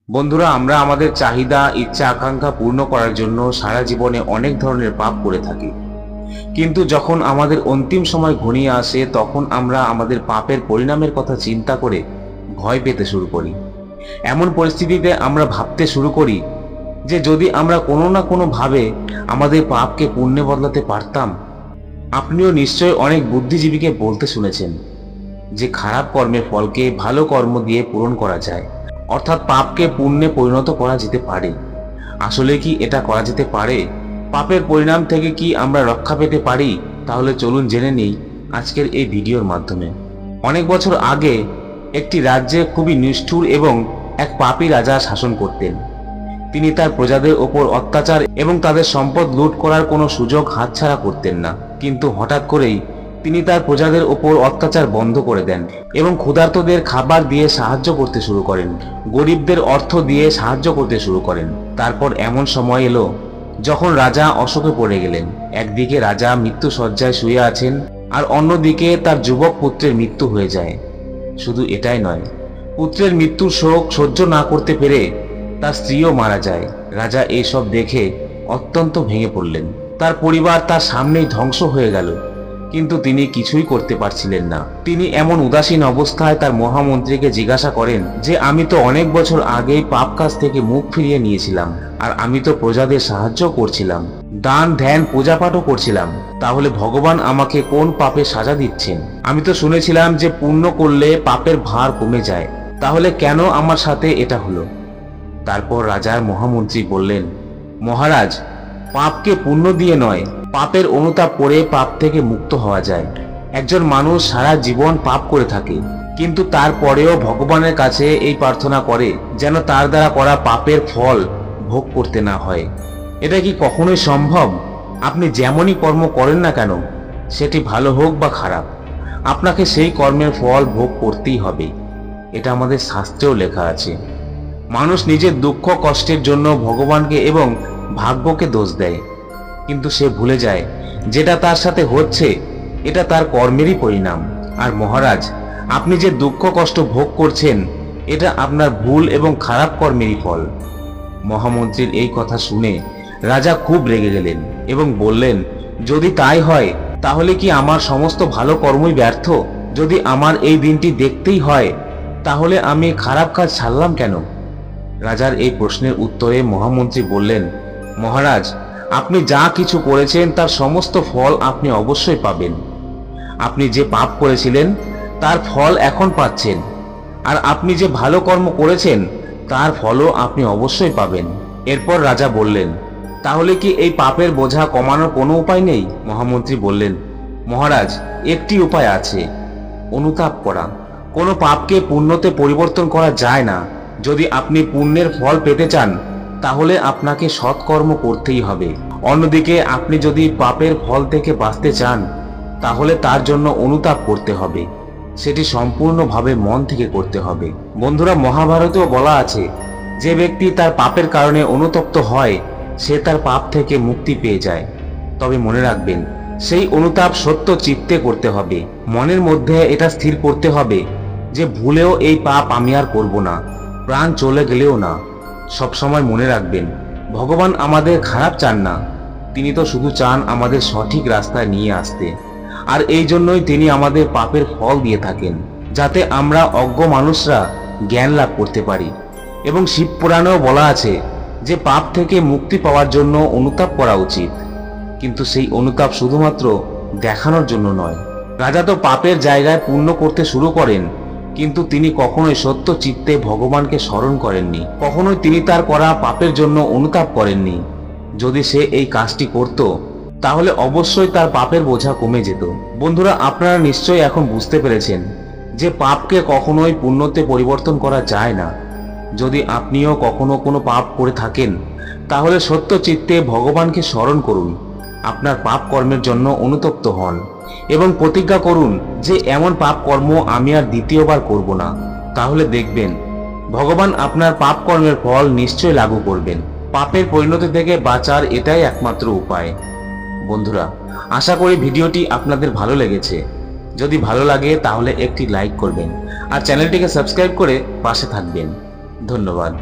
বন্ধুরা, আমরা আমাদের চাহিদা, ইচ্ছা, আকাঙ্ক্ষা পূর্ণ করার জন্য সারা জীবনে অনেক ধরনের পাপ করে থাকি। কিন্তু যখন আমাদের অন্তিম সময় ঘনিয়ে আসে, তখন আমরা আমাদের পাপের পরিণামের কথা চিন্তা করে ভয় পেতে শুরু করি। এমন পরিস্থিতিতে আমরা ভাবতে শুরু করি যে যদি আমরা কোনো না কোনো ভাবে আমাদের পাপকে পুণ্যে বদলাতে পারতাম। আপনিও নিশ্চয়ই অনেক বুদ্ধিজীবীকে বলতে শুনেছেন যে খারাপ কর্মের ফলকে ভালো কর্ম দিয়ে পূরণ করা যায়, অর্থাৎ পাপকে পুণ্যে পরিণত করা যেতে পারে। আসলে কি এটা করা যেতে পারে? পাপের পরিণাম থেকে কি আমরা রক্ষা পেতে পারি? তাহলে চলুন জেনে নেই আজকের এই ভিডিওর মাধ্যমে। অনেক বছর আগে একটি রাজ্যে খুবই নিষ্ঠুর এবং এক পাপী রাজা শাসন করতেন। তিনি তার প্রজাদের ওপর অত্যাচার এবং তাদের সম্পদ লুট করার কোনো সুযোগ হাতছাড়া করতেন না। কিন্তু হঠাৎ করেই তিনি তার প্রজাদের ওপর অত্যাচার বন্ধ করে দেন এবং ক্ষুধার্তদের খাবার দিয়ে সাহায্য করতে শুরু করেন, গরিবদের অর্থ দিয়ে সাহায্য করতে শুরু করেন। তারপর এমন সময় এলো যখন রাজা অশোকে পড়ে গেলেন। একদিকে রাজা মৃত্যু শয্যায় শুয়ে আছেন, আর অন্যদিকে তার যুবক পুত্রের মৃত্যু হয়ে যায়। শুধু এটাই নয়, পুত্রের মৃত্যুর শোক সহ্য না করতে পেরে তার স্ত্রীও মারা যায়। রাজা এইসব দেখে অত্যন্ত ভেঙে পড়লেন। তার পরিবার তার সামনেই ধ্বংস হয়ে গেল, কিন্তু তিনি কিছুই করতে পারছিলেন না। তিনি এমন উদাসীন অবস্থায় তার মহামন্ত্রীকে জিজ্ঞাসা করেন যে আমি তো অনেক বছর আগেই পাপ কাজ থেকে মুখ ফিরিয়ে নিয়েছিলাম, আর আমি তো প্রজাদের সাহায্য করছিলাম, দান ধ্যান পূজা পাঠও করছিলাম। তাহলে ভগবান আমাকে কোন পাপে সাজা দিচ্ছেন? আমি তো শুনেছিলাম যে পুণ্য করলে পাপের ভার কমে যায়, তাহলে কেন আমার সাথে এটা হলো? তারপর রাজার মহামন্ত্রী বললেন, মহারাজ, পাপকে পুণ্য দিয়ে নয়, পাপের অনুতাপ করে পাপ থেকে মুক্ত হওয়া যায়। একজন মানুষ সারা জীবন পাপ করে থাকে, কিন্তু তারপরেও ভগবানের কাছে এই প্রার্থনা করে যেন তার দ্বারা করা পাপের ফল ভোগ করতে না হয়। এটা কি কখনোই সম্ভব? আপনি যেমনই কর্ম করেন না কেন, সেটি ভালো হোক বা খারাপ, আপনাকে সেই কর্মের ফল ভোগ করতেই হবে। এটা আমাদের শাস্ত্রেও লেখা আছে। মানুষ নিজের দুঃখ কষ্টের জন্য ভগবানকে এবং ভাগ্যকে দোষ দেয়, কিন্তু সে ভুলে যায় যেটা তার সাথে হচ্ছে এটা তার কর্মেরই পরিণাম। আর মহারাজ, আপনি যে দুঃখ কষ্ট ভোগ করছেন এটা আপনার ভুল এবং খারাপ কর্মেরই ফল। মহামন্ত্রীর এই কথা শুনে রাজা খুব রেগে গেলেন এবং বললেন, যদি তাই হয় তাহলে কি আমার সমস্ত ভালো কর্মই ব্যর্থ? যদি আমার এই দিনটি দেখতেই হয় তাহলে আমি খারাপ কাজ ছাড়লাম কেন? রাজার এই প্রশ্নের উত্তরে মহামন্ত্রী বললেন, মহারাজ, আপনি যা কিছু করেছেন তার সমস্ত ফল আপনি অবশ্যই পাবেন। আপনি যে পাপ করেছিলেন তার ফল এখন পাচ্ছেন, আর আপনি যে ভালো কর্ম করেছেন তার ফলও আপনি অবশ্যই পাবেন। এরপর রাজা বললেন, তাহলে কি এই পাপের বোঝা কমানোর কোনো উপায় নেই? মহামন্ত্রী বললেন, মহারাজ, একটি উপায় আছে, অনুতাপ করা। কোনো পাপকে পুণ্যতে পরিবর্তন করা যায় না। যদি আপনি পুণ্যের ফল পেতে চান তাহলে আপনাকে সৎকর্ম করতেই হবে। অন্যদিকে আপনি যদি পাপের ফল থেকে বাঁচতে চান তাহলে তার জন্য অনুতাপ করতে হবে। সেটি সম্পূর্ণভাবে মন থেকে করতে হবে। বন্ধুরা, মহাভারতেও বলা আছে, যে ব্যক্তি তার পাপের কারণে অনুতপ্ত হয় সে তার পাপ থেকে মুক্তি পেয়ে যায়। তবে মনে রাখবেন, সেই অনুতাপ সত্য চিত্তে করতে হবে। মনের মধ্যে এটা স্থির করতে হবে যে ভুলেও এই পাপ আমি আর করব না, প্রাণ চলে গেলেও না। সবসময় মনে রাখবেন, ভগবান আমাদের খারাপ চান না, তিনি তো শুধু চান আমাদের সঠিক রাস্তায় নিয়ে আসতে। আর এই জন্যই তিনি আমাদের পাপের ফল দিয়ে থাকেন, যাতে আমরা অজ্ঞ মানুষরা জ্ঞান লাভ করতে পারি। এবং শিব পুরাণেও বলা আছে যে পাপ থেকে মুক্তি পাওয়ার জন্য অনুতাপ করা উচিত, কিন্তু সেই অনুতাপ শুধুমাত্র দেখানোর জন্য নয়। রাজা তো পাপের জায়গায় পুণ্য করতে শুরু করেন, কিন্তু তিনি কখনোই সত্য চিত্তে ভগবানকে স্মরণ করেননি। কখনোই তিনি তার করা পাপের জন্য অনুতাপ করেননি। যদি সে এই কাজটি করত তাহলে অবশ্যই তার পাপের বোঝা কমে যেত। বন্ধুরা, আপনারা নিশ্চয়ই এখন বুঝতে পেরেছেন যে পাপকে কখনোই পুণ্যতে পরিবর্তন করা যায় না। যদি আপনিও কখনো কোনো পাপ করে থাকেন তাহলে সত্য চিত্তে ভগবানকে স্মরণ করুন, আপনার পাপ কর্মের জন্য অনুতপ্ত হন এবং প্রতিজ্ঞা করুন যে এমন পাপ কর্ম আমি আর দ্বিতীয়বার করব না। তাহলে দেখবেন ভগবান আপনার পাপ কর্মের ফল নিশ্চয় লাগু করবেন। পাপের পরিণতি থেকে বাঁচার এটাই একমাত্র উপায়। বন্ধুরা, আশা করি ভিডিওটি আপনাদের ভালো লেগেছে। যদি ভালো লাগে তাহলে একটি লাইক করবেন আর চ্যানেলটিকে সাবস্ক্রাইব করে পাশে থাকবেন। ধন্যবাদ।